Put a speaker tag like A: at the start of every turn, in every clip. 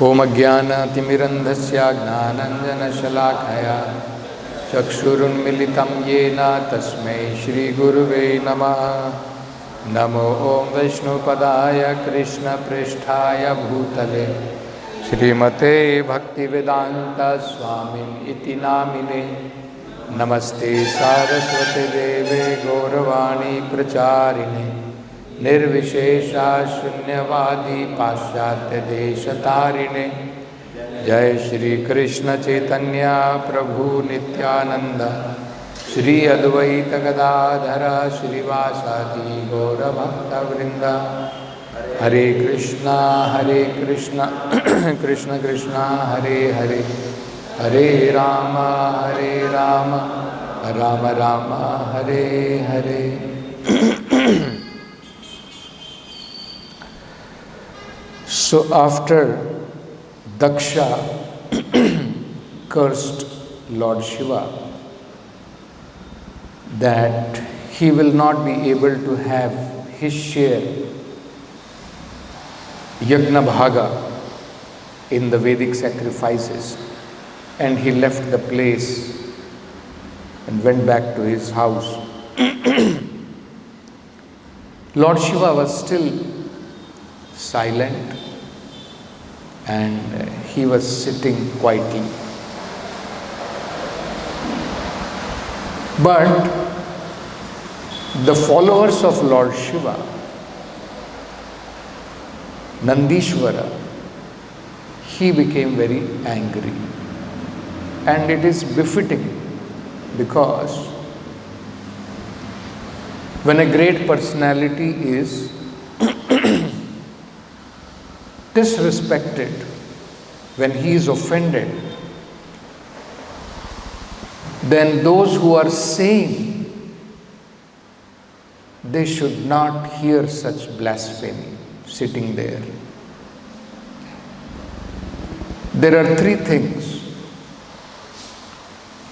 A: Om Ajnanatimirandhasya Gnananjanashalakaya Chakshurunmilitam Yena Tasmai Shri Guruve Namaha. Namo Om Vishnupadaya Krishna Pristhaya Bhutale Srimate Bhaktivedanta Swamin Iti Namine. Namaste Saraswate Deve Gauravani Pracharine Nirvishesha Shunyavadi Paschatya Deshatarine. Jai Shri Krishna Chaitanya Prabhu Nityananda Shri Advaita Gadadhara Shri Vasadi Gaura Bhakta Vrinda. Hare Krishna Krishna Krishna Hare Hare, Hare Rama Rama Rama Hare Hare. So after Daksha cursed Lord Shiva that he will not be able to have his share Yajna Bhaga in the Vedic sacrifices, and he left the place and went back to his house. Lord Shiva was still silent and he was sitting quietly. But the followers of Lord Shiva, Nandishvara, he became very angry. And it is befitting because when a great personality is disrespected, when he is offended, then those who are sane, they should not hear such blasphemy sitting there. There are three things.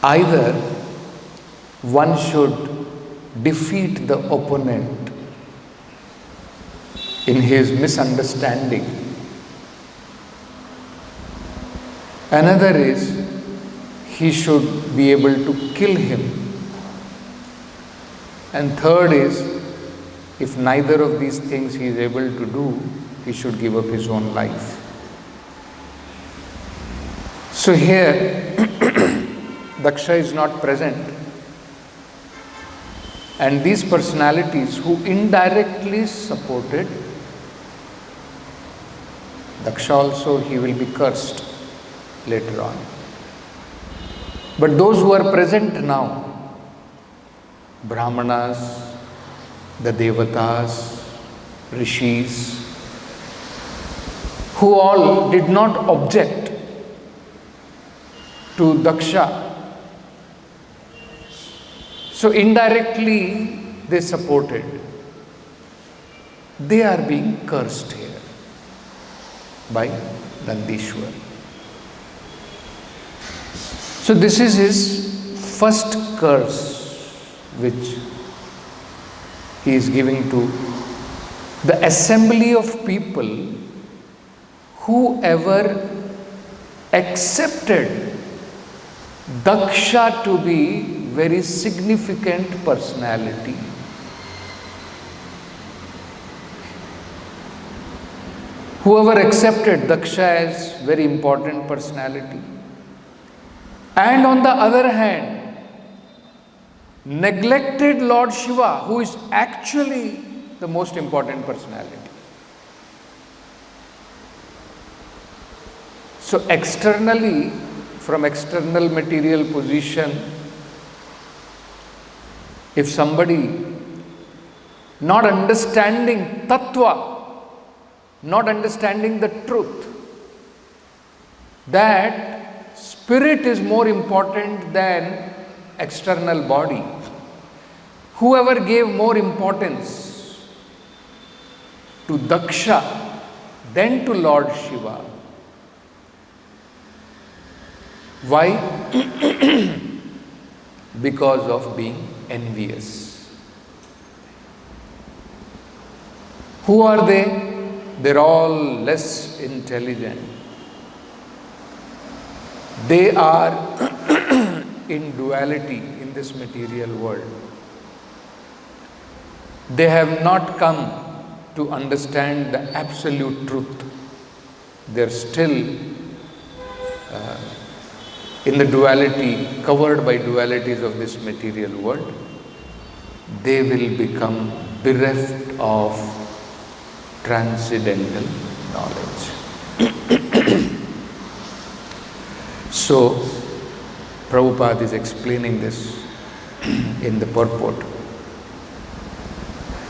A: Either one should defeat the opponent in his misunderstanding. Another is he should be able to kill him. And third is, if neither of these things he is able to do, he should give up his own life. So here, Daksha is not present. And these personalities who indirectly supported Daksha also, he will be cursed later on. But those who are present now, Brahmanas, the Devatas, Rishis, who all did not object to Daksha, so indirectly they supported. They are being cursed here by Nandishwar. So this is his first curse which he is giving to the assembly of people whoever accepted Daksha to be very significant personality. Whoever accepted Daksha as very important personality, and on the other hand, neglected Lord Shiva, who is actually the most important personality. So externally, from external material position, if somebody not understanding tattva, not understanding the truth, that spirit is more important than external body, whoever gave more importance to Daksha than to Lord Shiva. Why? Because of being envious. Who are they? They're all less intelligent. They are in duality in this material world. They have not come to understand the absolute truth. They're still in the duality, covered by dualities of this material world. They will become bereft of transcendental knowledge. So, Prabhupada is explaining this in the purport.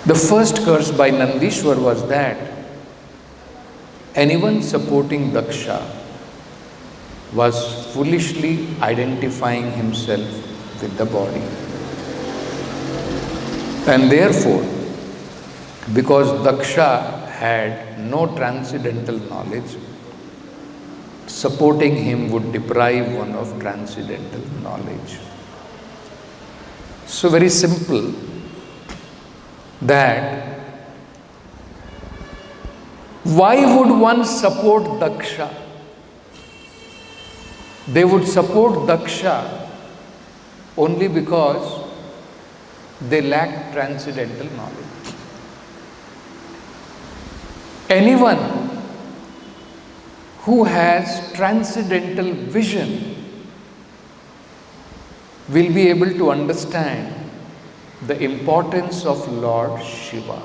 A: The first curse by Nandishwar was that anyone supporting Daksha was foolishly identifying himself with the body. And therefore, because Daksha had no transcendental knowledge, supporting him would deprive one of transcendental knowledge. So very simple, that why would one support Daksha? They would support Daksha only because they lack transcendental knowledge. Anyone who has transcendental vision will be able to understand the importance of Lord Shiva.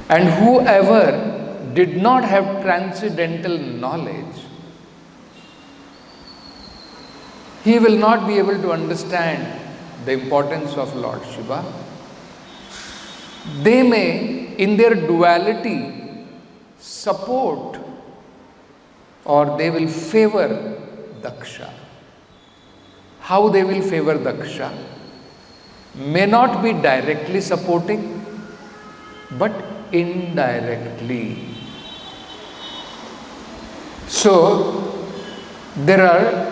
A: And whoever did not have transcendental knowledge, he will not be able to understand the importance of Lord Shiva. They may, in their duality, support or they will favor Daksha. How they will favor Daksha? May not be directly supporting, but indirectly. So, there are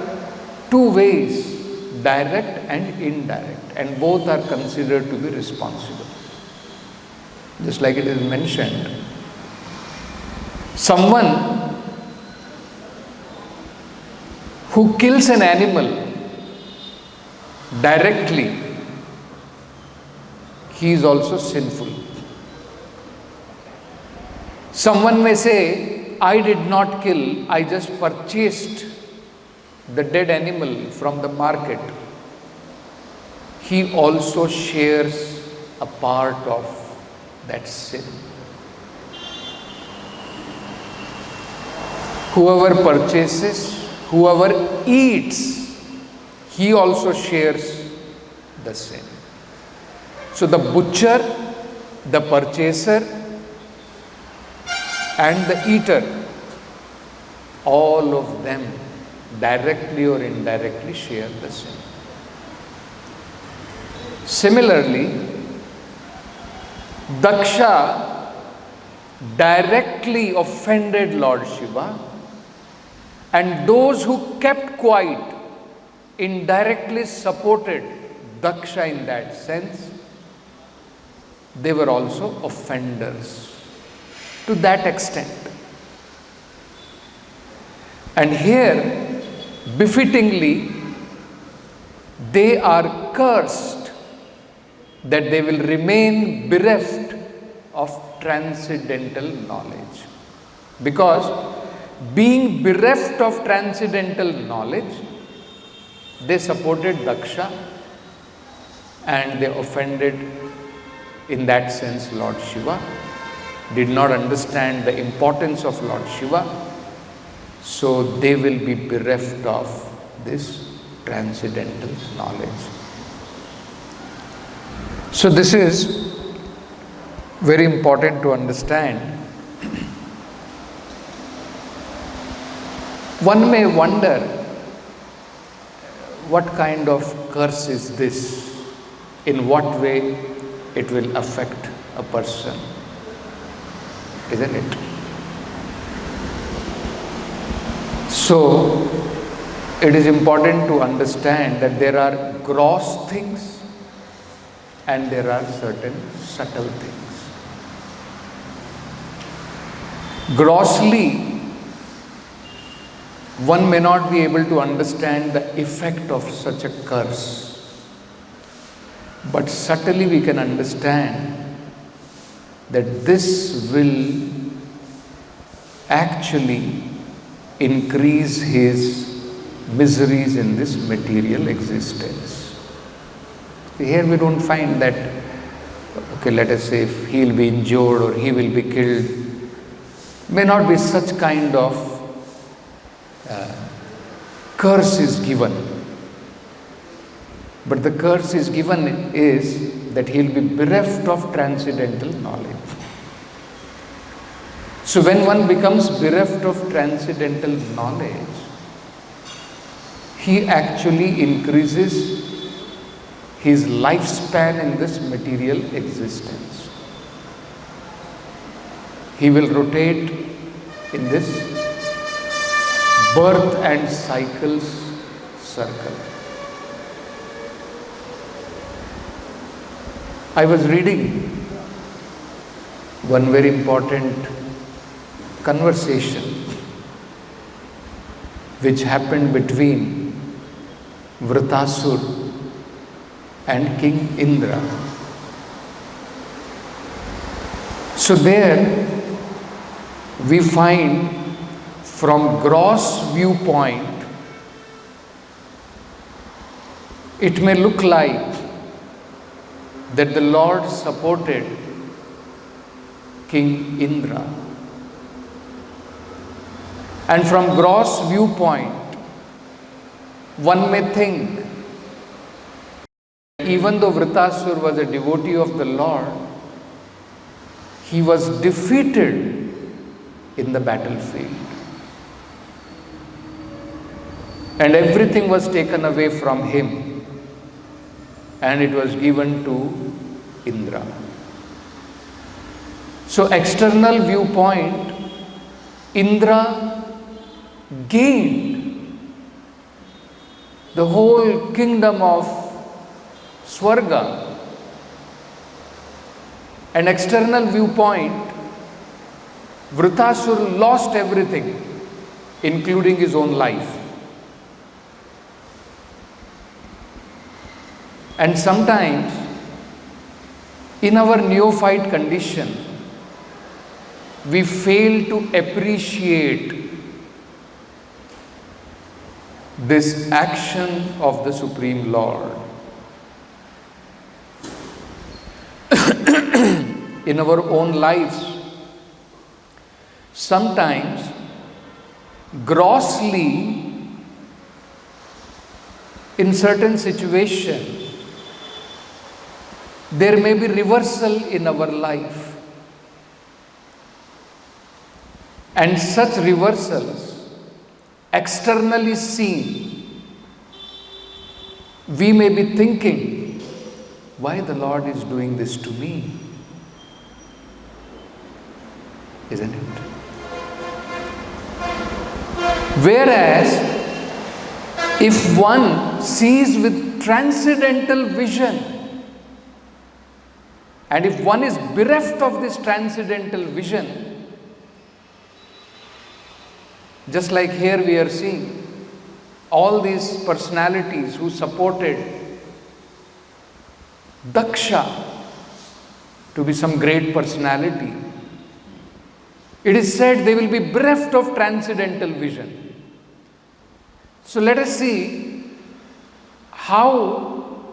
A: two ways, direct and indirect, and both are considered to be responsible. Just like it is mentioned, someone who kills an animal directly, he is also sinful. Someone may say, I did not kill, I just purchased the dead animal from the market. He also shares a part of that sin. Whoever purchases, whoever eats, he also shares the sin. So the butcher, the purchaser, and the eater, all of them directly or indirectly share the sin. Similarly, Daksha directly offended Lord Shiva, and those who kept quiet indirectly supported Daksha in that sense. They were also offenders to that extent. And here, befittingly, they are cursed that they will remain bereft of transcendental knowledge. Because being bereft of transcendental knowledge, they supported Daksha and they offended, in that sense, Lord Shiva, did not understand the importance of Lord Shiva, so they will be bereft of this transcendental knowledge. So this is very important to understand. One may wonder, what kind of curse is this? In what way it will affect a person? Isn't it? So, it is important to understand that there are gross things and there are certain subtle things. Grossly, one may not be able to understand the effect of such a curse. But subtly we can understand that this will actually increase his miseries in this material existence. Here we don't find that, okay, let us say if he will be injured or he will be killed, may not be such kind of curse is given. But the curse is given is that he will be bereft of transcendental knowledge. So when one becomes bereft of transcendental knowledge, he actually increases his lifespan in this material existence. He will rotate in this birth and cycles circle. I was reading one very important conversation which happened between Vritasur and King Indra. So there we find, from gross viewpoint, it may look like that the Lord supported King Indra. And from gross viewpoint, one may think, even though Vritasur was a devotee of the Lord, he was defeated in the battlefield. And everything was taken away from him, and it was given to Indra. So, external viewpoint, Indra gained the whole kingdom of Swarga. An external viewpoint, Vritasur lost everything, including his own life. And sometimes, in our neophyte condition, we fail to appreciate this action of the Supreme Lord. In our own lives, sometimes grossly, in certain situations, there may be reversal in our life. And such reversals, externally seen, we may be thinking, why the Lord is doing this to me? Isn't it? Whereas, if one sees with transcendental vision, and if one is bereft of this transcendental vision, just like here we are seeing all these personalities who supported Daksha to be some great personality, it is said they will be bereft of transcendental vision. So let us see how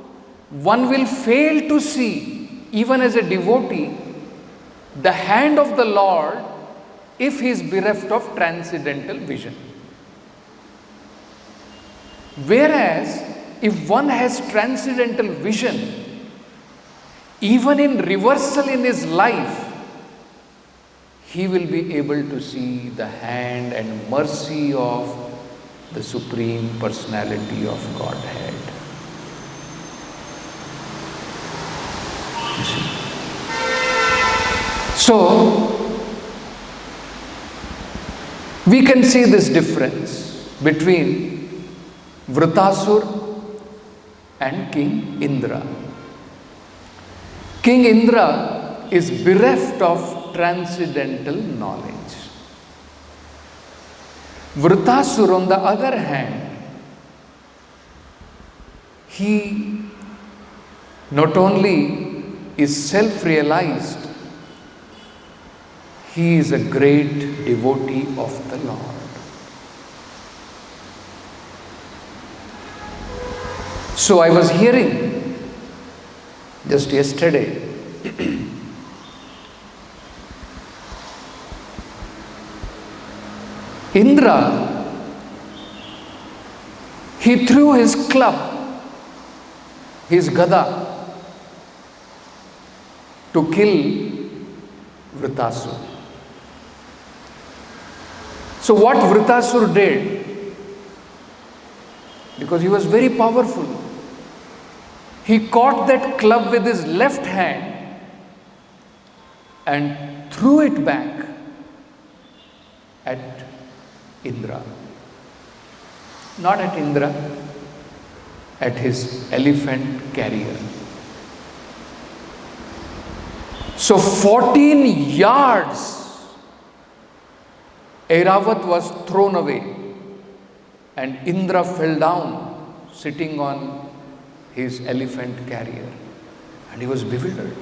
A: one will fail to see, even as a devotee, the hand of the Lord if he is bereft of transcendental vision. Whereas, if one has transcendental vision, even in reversal in his life, he will be able to see the hand and mercy of the Supreme Personality of Godhead. You see? So, we can see this difference between Vritasur and King Indra. King Indra is bereft of transcendental knowledge. Vritasura, on the other hand, he not only is self-realized, he is a great devotee of the Lord. So I was hearing just yesterday Indra, he threw his club, his gada, to kill Vritasura. So what Vritasura did, because he was very powerful, he caught that club with his left hand and threw it back at Indra. Not at Indra, at his elephant carrier. So 14 yards Airavat was thrown away and Indra fell down sitting on his elephant carrier, and he was bewildered.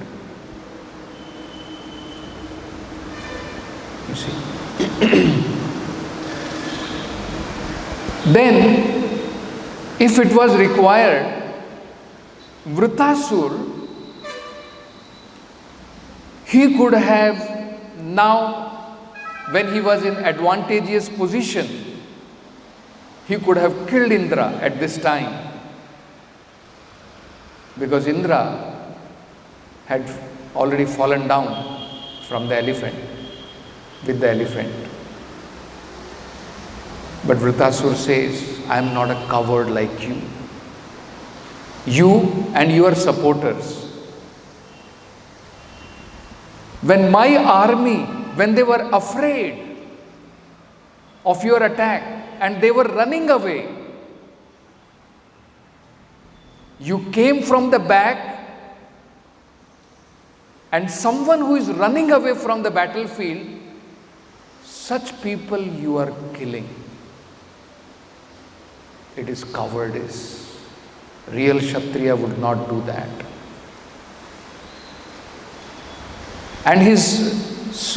A: You see. Then, if it was required, Vritasura, he could have now, when he was in advantageous position, he could have killed Indra at this time, because Indra had already fallen down from the elephant, with the elephant. But Vritasura says, I am not a coward like you. You and your supporters. When my army, when they were afraid of your attack and they were running away, you came from the back, and someone who is running away from the battlefield, such people you are killing. It is cowardice. Real Kshatriya would not do that. And his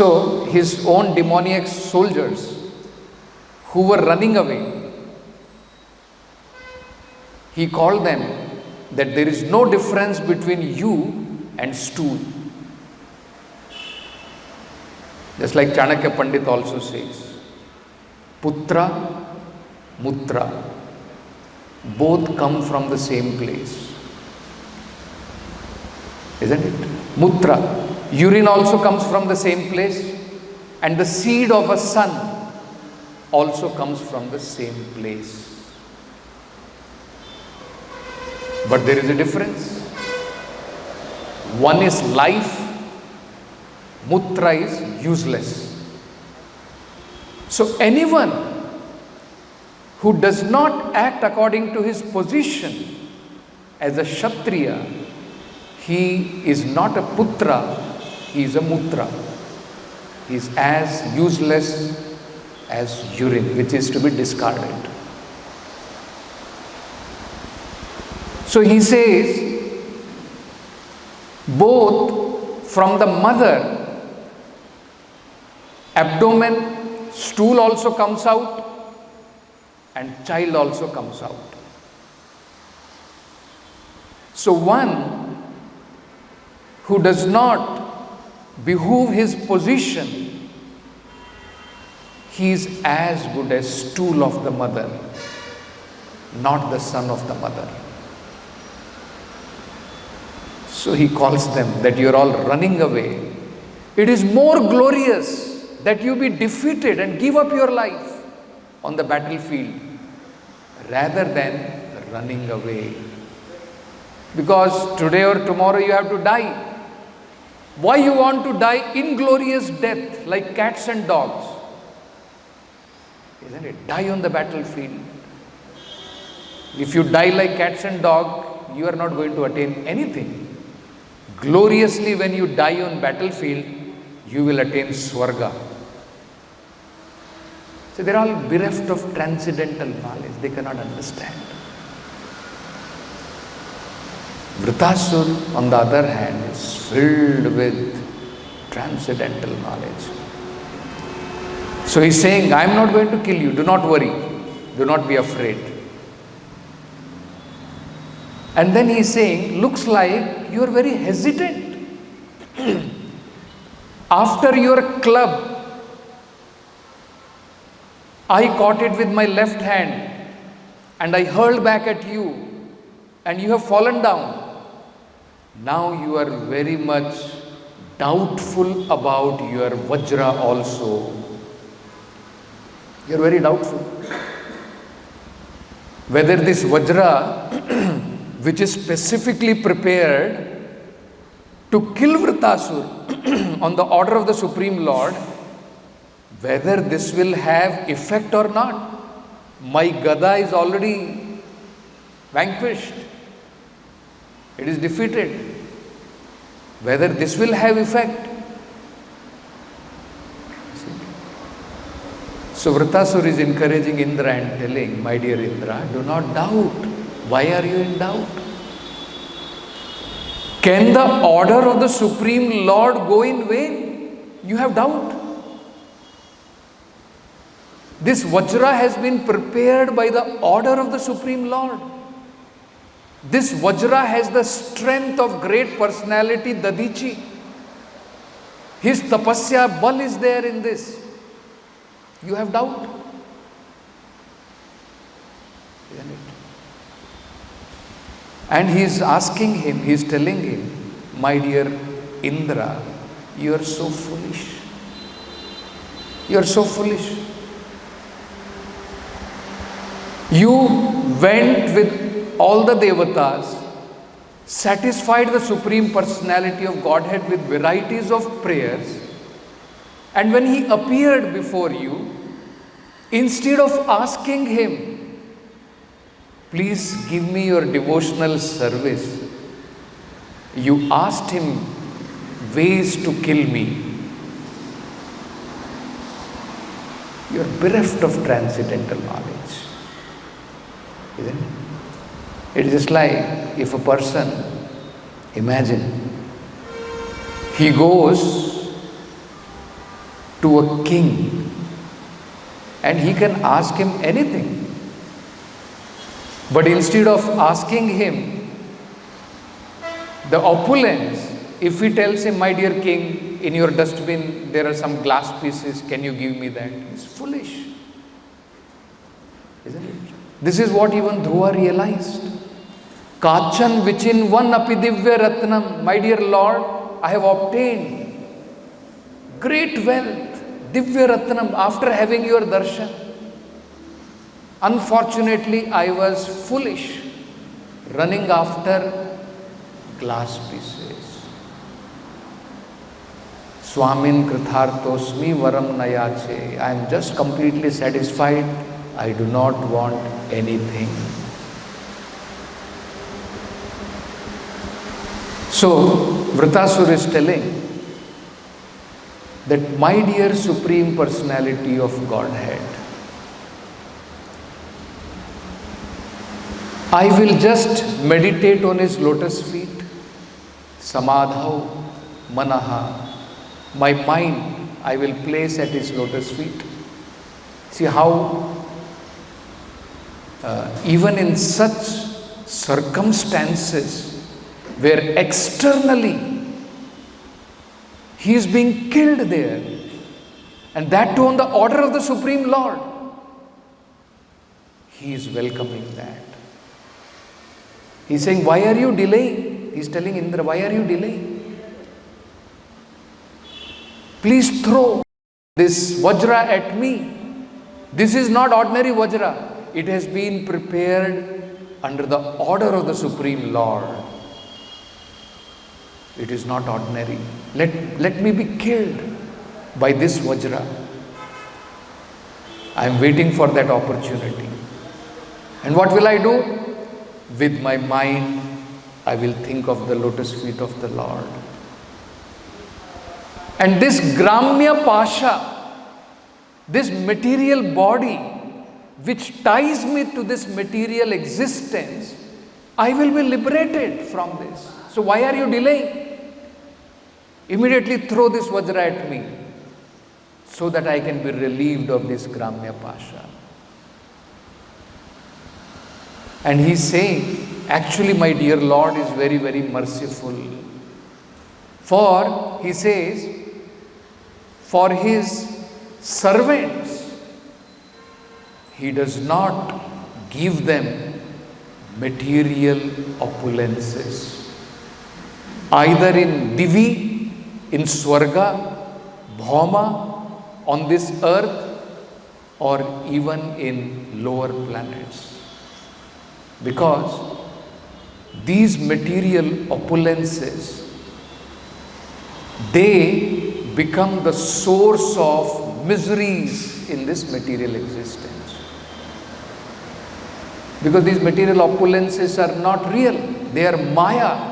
A: own demoniac soldiers who were running away, he called them that there is no difference between you and stool. Just like Chanakya Pandit also says, Putra, Mutra, both come from the same place. Isn't it? Mutra, urine also comes from the same place, and the seed of a son also comes from the same place. But there is a difference. One is life, Mutra is useless. So anyone who does not act according to his position as a Kshatriya, he is not a Putra, he is a Mutra. He is as useless as urine, which is to be discarded. So he says, both from the mother, abdomen, stool also comes out, and child also comes out. So one who does not behoove his position, he is as good as stool of the mother, not the son of the mother. So he calls them that you are all running away. It is more glorious that you be defeated and give up your life on the battlefield rather than running away. Because today or tomorrow you have to die. Why you want to die inglorious death like cats and dogs? Isn't it? Die on the battlefield. If you die like cats and dogs, you are not going to attain anything. Gloriously, when you die on battlefield, you will attain Swarga. So they are all bereft of transcendental knowledge. They cannot understand. Vritasur, on the other hand, is filled with transcendental knowledge. So he's saying, I am not going to kill you. Do not worry. Do not be afraid. And then he's saying, looks like you are very hesitant. After your club, I caught it with my left hand and I hurled back at you and you have fallen down. Now you are very much doubtful about your Vajra also. You are very doubtful. Whether this Vajra, which is specifically prepared to kill Vritasur on the order of the Supreme Lord, whether this will have effect or not. My Gada is already vanquished. It is defeated. Whether this will have effect. So Vritasur is encouraging Indra and telling, my dear Indra, do not doubt. Why are you in doubt? Can the order of the Supreme Lord go in vain? You have doubt. This Vajra has been prepared by the order of the Supreme Lord. This Vajra has the strength of great personality, Dadichi. His tapasya bal is there in this. You have doubt. Isn't it? And he is asking him, he is telling him, my dear Indra, you are so foolish. You are so foolish. You went with all the devatas, satisfied the Supreme Personality of Godhead with varieties of prayers, and when he appeared before you, instead of asking him, please give me your devotional service, you asked him ways to kill me. You are bereft of transcendental knowledge. Isn't it? It is just like if a person, imagine, he goes to a king and he can ask him anything. But instead of asking him the opulence, if he tells him, my dear king, in your dustbin there are some glass pieces, can you give me that? He's foolish. Isn't it? This is what even Dhruva realized. Kachan vichin one api divya ratnam. My dear Lord, I have obtained great wealth, divya ratnam, after having your darshan. Unfortunately, I was foolish, running after glass pieces. Swamin krithartosmi varam nayache. I am just completely satisfied. I do not want anything. So, Vritasur is telling that, my dear Supreme Personality of Godhead, I will just meditate on his lotus feet, samadhau manaha. My mind I will place at his lotus feet. See how even in such circumstances where externally he is being killed there, and that too on the order of the Supreme Lord, he is welcoming that. He is saying, why are you delaying? He is telling Indra, why are you delaying? Please throw this Vajra at me. This is not ordinary Vajra. It has been prepared under the order of the Supreme Lord. It is not ordinary. Let me be killed by this Vajra. I am waiting for that opportunity. And what will I do? With my mind, I will think of the lotus feet of the Lord. And this Gramya Pasha this material body which ties me to this material existence, I will be liberated from this. So why are you delaying? Immediately throw this Vajra at me so that I can be relieved of this Gramya Pasha. And he's saying, actually my dear Lord is very, very merciful. For, he says, for his servants, he does not give them material opulences. Either in Divi, in Swarga, Bhauma, on this earth, or even in lower planets. Because these material opulences, they become the source of miseries in this material existence. Because these material opulences are not real, they are Maya.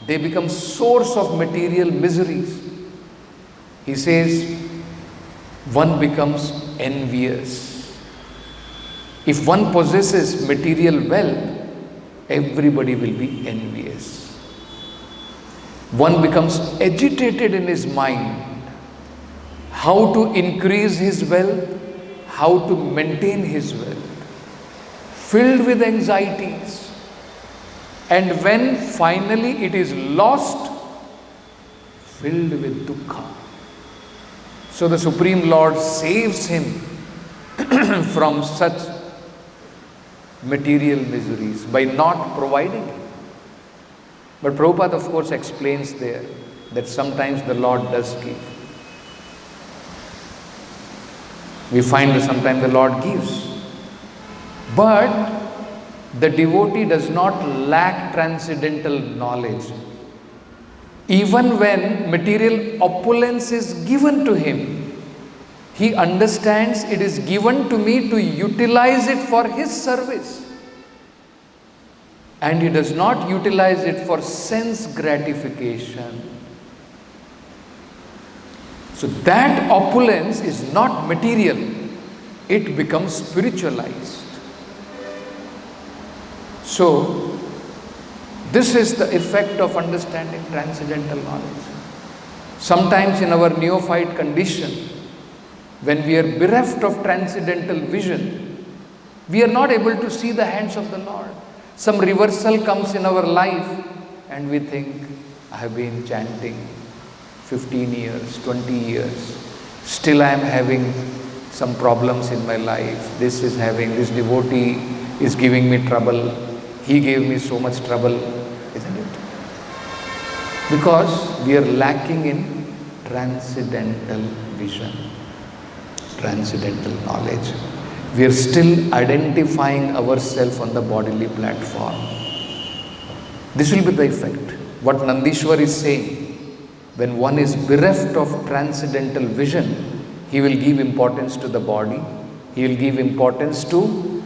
A: They become source of material miseries. He says, one becomes envious. If one possesses material wealth, everybody will be envious. One becomes agitated in his mind, how to increase his wealth, how to maintain his wealth, filled with anxieties. And when finally it is lost, filled with dukkha. So the Supreme Lord saves him from such material miseries by not providing it. But Prabhupada of course explains there that sometimes the Lord does give. We find that sometimes the Lord gives. But the devotee does not lack transcendental knowledge. Even when material opulence is given to him, he understands it is given to me to utilize it for his service. And he does not utilize it for sense gratification. So that opulence is not material, it becomes spiritualized. So, this is the effect of understanding transcendental knowledge. Sometimes in our neophyte condition, when we are bereft of transcendental vision, we are not able to see the hands of the Lord. Some reversal comes in our life and we think, I have been chanting 15 years, 20 years, still I am having some problems in my life. This devotee is giving me trouble. He gave me so much trouble, isn't it? Because we are lacking in transcendental vision, transcendental knowledge. We are still identifying ourselves on the bodily platform. This will be the effect. What Nandishwar is saying, when one is bereft of transcendental vision, he will give importance to the body, he will give importance to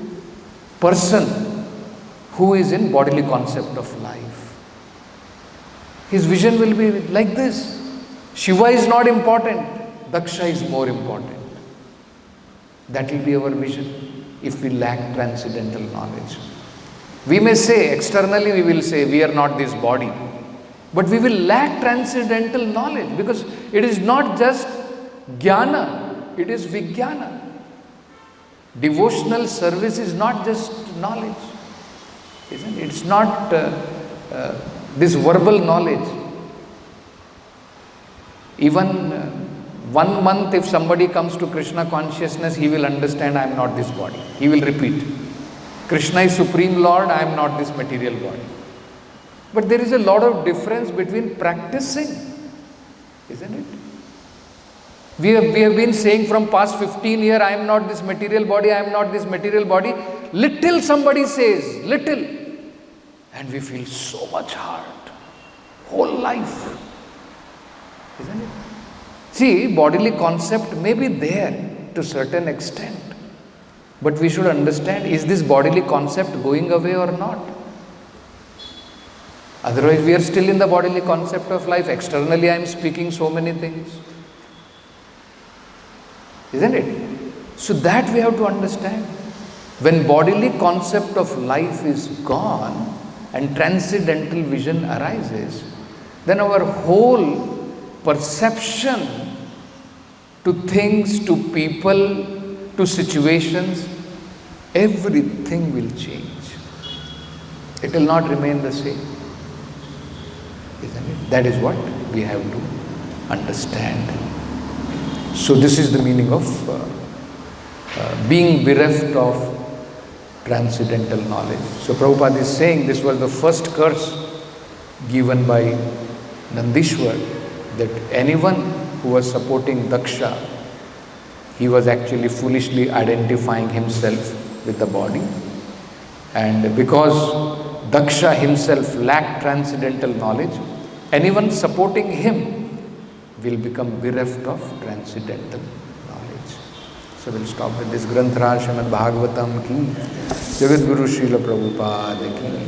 A: person who is in bodily concept of life. His vision will be like this. Shiva is not important, Daksha is more important. That will be our vision if we lack transcendental knowledge. We may say, externally we will say, we are not this body. But we will lack transcendental knowledge because it is not just jnana, it is vijnana. Devotional service is not just knowledge. Isn't it? It's not this verbal knowledge. Even 1 month if somebody comes to Krishna consciousness, he will understand I am not this body. He will repeat, Krishna is Supreme Lord, I am not this material body. But there is a lot of difference between practicing, isn't it? We have been saying from past 15 years, I am not this material body, I am not this material body. Little somebody says, little, and we feel so much hurt, whole life, isn't it? See, bodily concept may be there to certain extent, but we should understand, is this bodily concept going away or not? Otherwise, we are still in the bodily concept of life. Externally, I am speaking so many things. Isn't it? So that we have to understand. When bodily concept of life is gone and transcendental vision arises, then our whole perception to things, to people, to situations, everything will change. It will not remain the same. Isn't it? That is what we have to understand. So this is the meaning of being bereft of transcendental knowledge. So Prabhupada is saying this was the first curse given by Nandishwar, that anyone who was supporting Daksha, he was actually foolishly identifying himself with the body. And because Daksha himself lacked transcendental knowledge, anyone supporting him will become bereft of transcendental knowledge. So we'll stop with this. Granthra Srimad Bhagavatam ki, Jagat Guru Srila Prabhupada ki.